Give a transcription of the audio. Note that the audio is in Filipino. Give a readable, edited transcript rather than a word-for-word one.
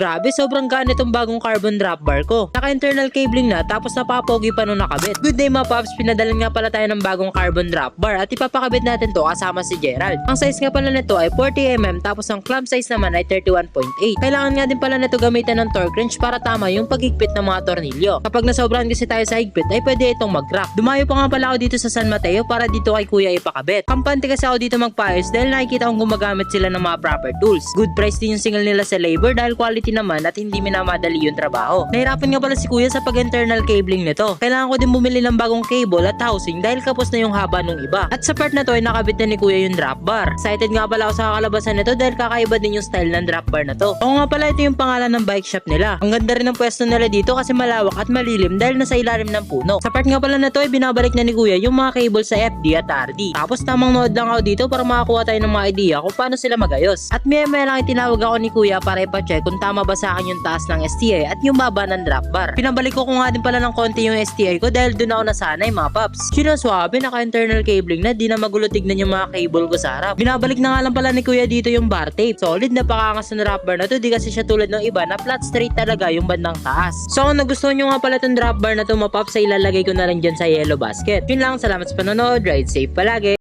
Grabe, sobrang gaan itong bagong carbon drop bar ko. Naka-internal cabling na tapos napapogi pa nung nakabit. Good day mga paps, pinadalan nga pala tayo ng bagong carbon drop bar at ipapakabit natin to kasama si Gerald. Ang size nga pala nito ay 40mm tapos ang clamp size naman ay 31.8. Kailangan nga din pala nito gamitan ng torque wrench para tama yung paghigpit ng mga tornilyo. Kapag nasobrahan kasi tayo sa higpit ay pwede itong mag-crack. Dumayo pa nga pala ako dito sa San Mateo para dito kay kuya ipakabit. Kampante kasi ako dito magpaayos dahil nakikita kong gumagamit sila ng mga proper tools. Good price din yung single nila sa labor dahil quality naman at hindi minamadali yung trabaho. Nahirapan nga pala si kuya sa pag-internal cabling nito. Kailangan ko din bumili ng bagong cable at housing dahil kapos na yung haba nung iba. At sa part na to ay nakabit na ni kuya yung drop bar. Excited nga pala ako sa kakalabasan nito dahil kakaiba din yung style ng drop bar na to. Oo nga pala, ito yung pangalan ng bike shop nila. Ang ganda rin ng pwesto nila dito kasi malawak at malilim dahil nasa ilalim ng puno. Sa part nga pala na to ay binabalik na ni kuya yung mga cable sa FD at RD. Tapos tamang nood lang ako dito para makakuha tayo ng mga idea kung paano sila magayos. At maya lang itinawag ako ni kuya para ipacheck kung tama ba sa akin yung taas ng STI at yung baba ng drop bar. Pinabalik ko nga din pala ng konti yung STI ko dahil doon ako nasanay mga paps. Sinaswabe, naka-internal cabling na, di na magulo tignan yung mga cable ko sa harap. Binabalik na nga lang pala ni kuya dito yung bar tape. Solid na pakangas ng drop bar na to, di kasi siya tulad ng iba na flat straight talaga yung bandang taas. So kung nagustuhan nyo nga pala itong drop bar na to mga paps, ay ilalagay ko na lang dyan sa yellow basket. Yun lang, salamat sa panonood, ride safe palagi.